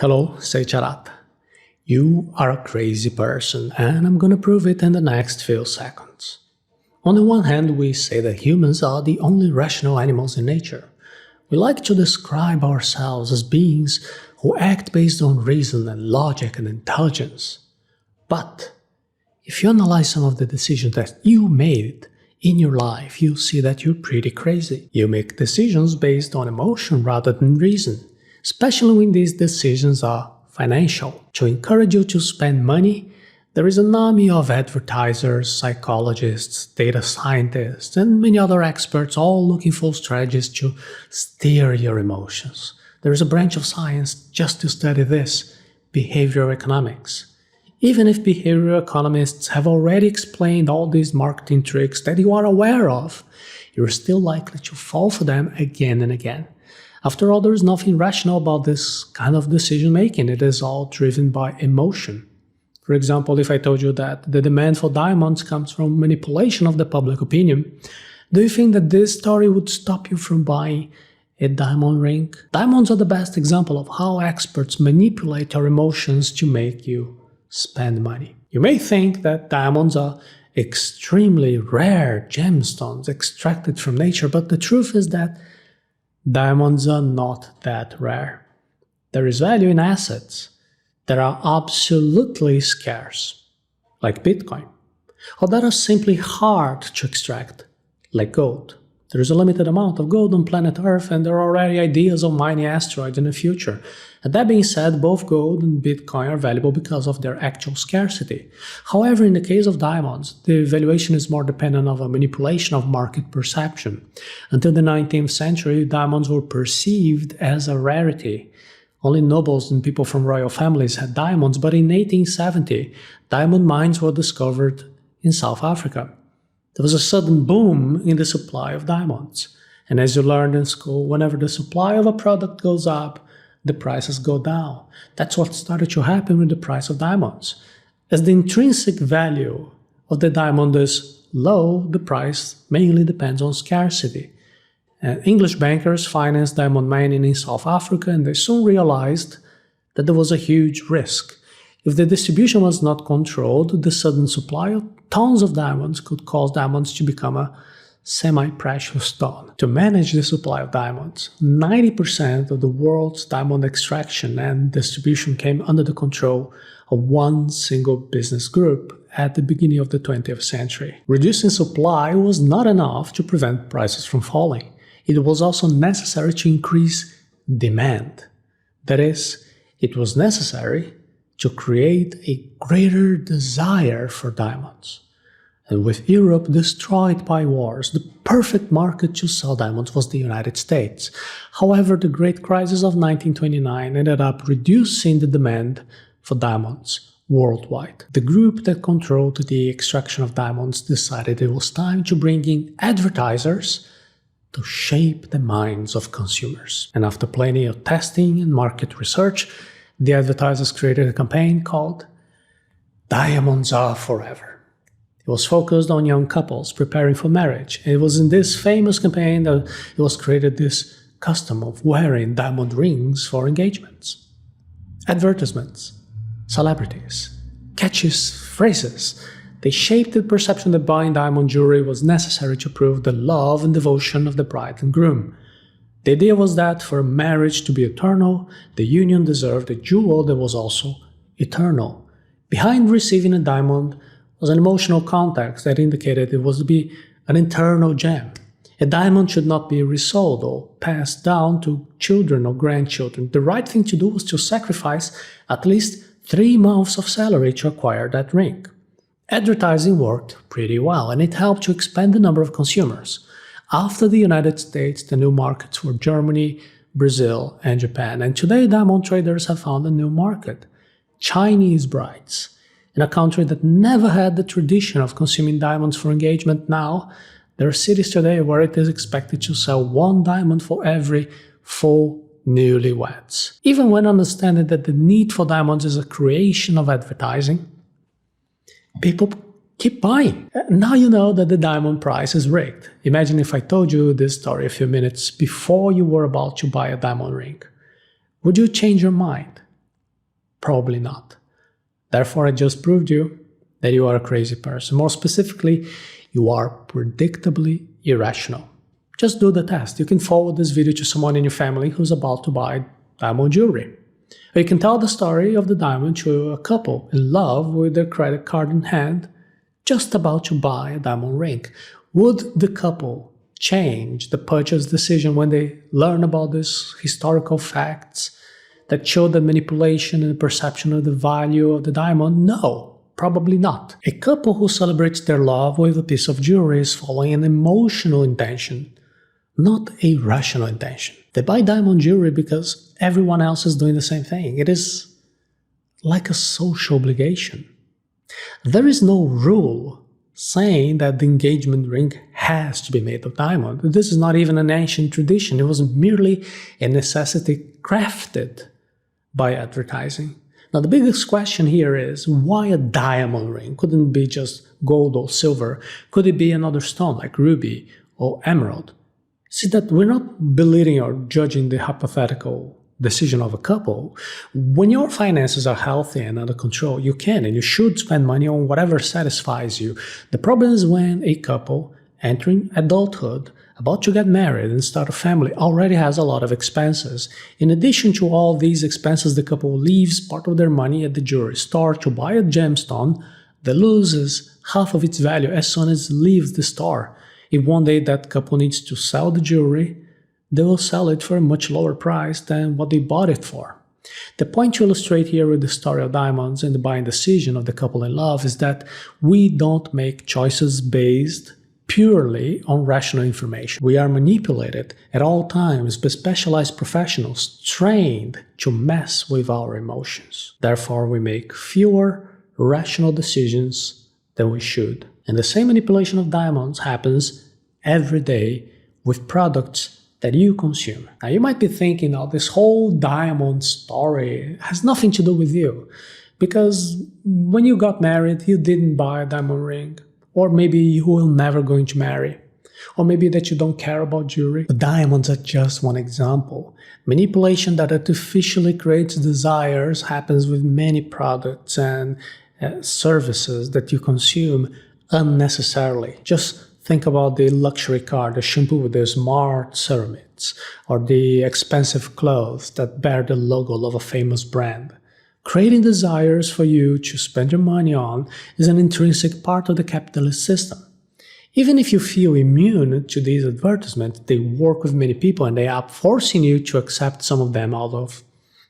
Hello, Seiiti Arata. You are a crazy person, and I'm gonna prove it in the next few seconds. On the one hand, we say that humans are the only rational animals in nature. We like to describe ourselves as beings who act based on reason and logic and intelligence. But if you analyze some of the decisions that you made in your life, you'll see that you're pretty crazy. You make decisions based on emotion rather than reason, especially when these decisions are financial. To encourage you to spend money, there is an army of advertisers, psychologists, data scientists, and many other experts all looking for strategies to steer your emotions. There is a branch of science just to study this, behavioral economics. Even if behavioral economists have already explained all these marketing tricks that you are aware of, you're still likely to fall for them again and again. After all, there is nothing rational about this kind of decision-making. It is all driven by emotion. For example, if I told you that the demand for diamonds comes from manipulation of the public opinion, do you think that this story would stop you from buying a diamond ring? Diamonds are the best example of how experts manipulate your emotions to make you spend money. You may think that diamonds are extremely rare gemstones extracted from nature, but the truth is that diamonds are not that rare. There is value in assets that are absolutely scarce, like Bitcoin, or that are simply hard to extract, like gold. There is a limited amount of gold on planet Earth, and there are already ideas of mining asteroids in the future. And that being said, both gold and Bitcoin are valuable because of their actual scarcity. However, in the case of diamonds, the valuation is more dependent on a manipulation of market perception. Until the 19th century, diamonds were perceived as a rarity. Only nobles and people from royal families had diamonds, but in 1870, diamond mines were discovered in South Africa. There was a sudden boom in the supply of diamonds. And as you learned in school, whenever the supply of a product goes up, the prices go down. That's what started to happen with the price of diamonds. As the intrinsic value of the diamond is low, the price mainly depends on scarcity. English bankers financed diamond mining in South Africa, and they soon realized that there was a huge risk. If the distribution was not controlled, the sudden supply of tons of diamonds could cause diamonds to become a semi-precious stone. To manage the supply of diamonds, 90% of the world's diamond extraction and distribution came under the control of one single business group at the beginning of the 20th century. Reducing supply was not enough to prevent prices from falling. It was also necessary to increase demand. That is, it was necessary to create a greater desire for diamonds. And with Europe destroyed by wars, the perfect market to sell diamonds was the United States. However, the Great Crisis of 1929 ended up reducing the demand for diamonds worldwide. The group that controlled the extraction of diamonds decided it was time to bring in advertisers to shape the minds of consumers. And after plenty of testing and market research, the advertisers created a campaign called Diamonds Are Forever. It was focused on young couples preparing for marriage. And it was in this famous campaign that it was created this custom of wearing diamond rings for engagements. Advertisements, celebrities, catchy phrases, they shaped the perception that buying diamond jewelry was necessary to prove the love and devotion of the bride and groom. The idea was that for a marriage to be eternal, the union deserved a jewel that was also eternal. Behind receiving a diamond was an emotional context that indicated it was to be an eternal gem. A diamond should not be resold or passed down to children or grandchildren. The right thing to do was to sacrifice at least 3 months of salary to acquire that ring. Advertising worked pretty well, and it helped to expand the number of consumers. After the United States, the new markets were Germany, Brazil, and Japan. And today, diamond traders have found a new market: Chinese brides. In a country that never had the tradition of consuming diamonds for engagement, now there are cities today where it is expected to sell 1 diamond for every 4 newlyweds. Even when understanding that the need for diamonds is a creation of advertising, people keep buying. Now you know that the diamond price is rigged. Imagine if I told you this story a few minutes before you were about to buy a diamond ring. Would you change your mind? Probably not. Therefore, I just proved you that you are a crazy person. More specifically, you are predictably irrational. Just do the test. You can forward this video to someone in your family who's about to buy diamond jewelry. Or you can tell the story of the diamond to a couple in love with their credit card in hand, just about to buy a diamond ring. Would the couple change the purchase decision when they learn about these historical facts that show the manipulation and the perception of the value of the diamond? No, probably not. A couple who celebrates their love with a piece of jewelry is following an emotional intention, not a rational intention. They buy diamond jewelry because everyone else is doing the same thing. It is like a social obligation. There is no rule saying that the engagement ring has to be made of diamond. This is not even an ancient tradition. It was merely a necessity crafted by advertising. Now, the biggest question here is, why a diamond ring? Couldn't it be just gold or silver? Could it be another stone like ruby or emerald? See that we're not belittling or judging the hypothetical decision of a couple. When your finances are healthy and under control, you can and you should spend money on whatever satisfies you. The problem is when a couple entering adulthood, about to get married and start a family, already has a lot of expenses. In addition to all these expenses, the couple leaves part of their money at the jewelry store to buy a gemstone that loses half of its value as soon as it leaves the store. If one day that couple needs to sell the jewelry, they will sell it for a much lower price than what they bought it for. The point to illustrate here with the story of diamonds and the buying decision of the couple in love is that we don't make choices based purely on rational information. We are manipulated at all times by specialized professionals trained to mess with our emotions. Therefore, we make fewer rational decisions than we should. And the same manipulation of diamonds happens every day with products that you consume. Now, you might be thinking, oh, this whole diamond story has nothing to do with you, because when you got married, you didn't buy a diamond ring, or maybe you will never going to marry, or maybe that you don't care about jewelry. But diamonds are just one example. Manipulation that artificially creates desires happens with many products and services that you consume unnecessarily. Just think about the luxury car, the shampoo with the smart ceramides, or the expensive clothes that bear the logo of a famous brand. Creating desires for you to spend your money on is an intrinsic part of the capitalist system. Even if you feel immune to these advertisements, they work with many people and they are forcing you to accept some of them out of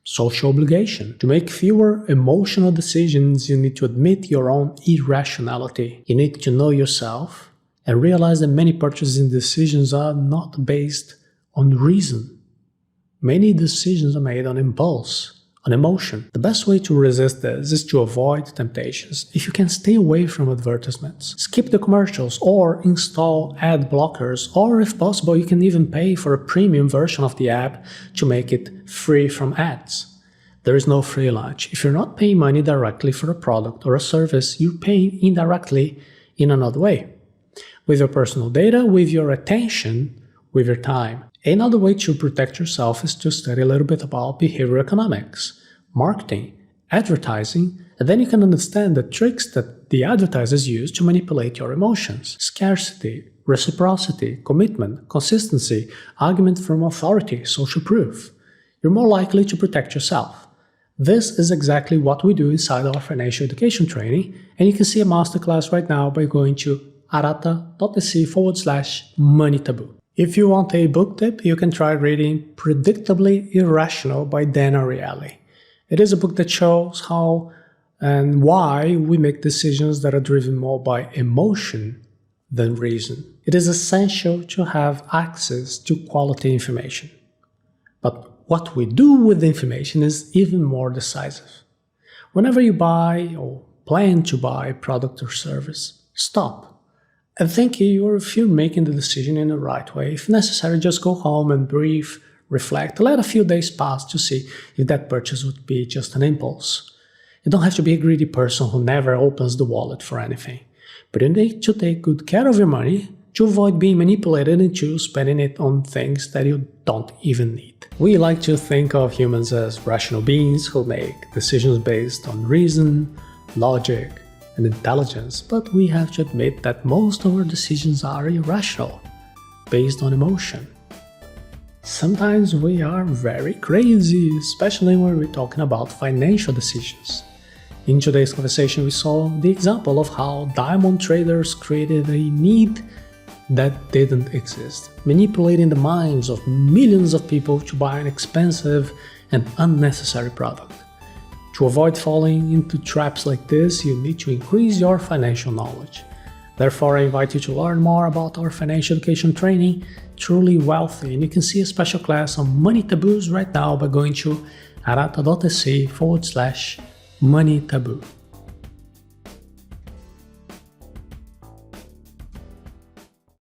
social obligation. To make fewer emotional decisions, you need to admit your own irrationality. You need to know yourself and realize that many purchasing decisions are not based on reason. Many decisions are made on impulse, on emotion. The best way to resist this is to avoid temptations. If you can stay away from advertisements, skip the commercials or install ad blockers, or if possible, you can even pay for a premium version of the app to make it free from ads. There is no free lunch. If you're not paying money directly for a product or a service, you're paying indirectly in another way. With your personal data, with your attention, with your time. Another way to protect yourself is to study a little bit about behavioral economics, marketing, advertising, and then you can understand the tricks that the advertisers use to manipulate your emotions. Scarcity, reciprocity, commitment, consistency, argument from authority, social proof. You're more likely to protect yourself. This is exactly what we do inside our financial education training, and you can see a masterclass right now by going to arata.se/money taboo. If you want a book tip, you can try reading Predictably Irrational by Dan Ariely. It is a book that shows how and why we make decisions that are driven more by emotion than reason. It is essential to have access to quality information. But what we do with the information is even more decisive. Whenever you buy or plan to buy a product or service, stop and think if you're making the decision in the right way. If necessary, just go home and breathe, reflect, let a few days pass to see if that purchase would be just an impulse. You don't have to be a greedy person who never opens the wallet for anything, but you need to take good care of your money to avoid being manipulated into spending it on things that you don't even need. We like to think of humans as rational beings who make decisions based on reason, logic, and intelligence, but we have to admit that most of our decisions are irrational, based on emotion. Sometimes we are very crazy, especially when we're talking about financial decisions. In today's conversation, we saw the example of how diamond traders created a need that didn't exist, manipulating the minds of millions of people to buy an expensive and unnecessary product. To avoid falling into traps like this, you need to increase your financial knowledge. Therefore, I invite you to learn more about our financial education training, Truly Wealthy, and you can see a special class on money taboos right now by going to arata.se/money taboo.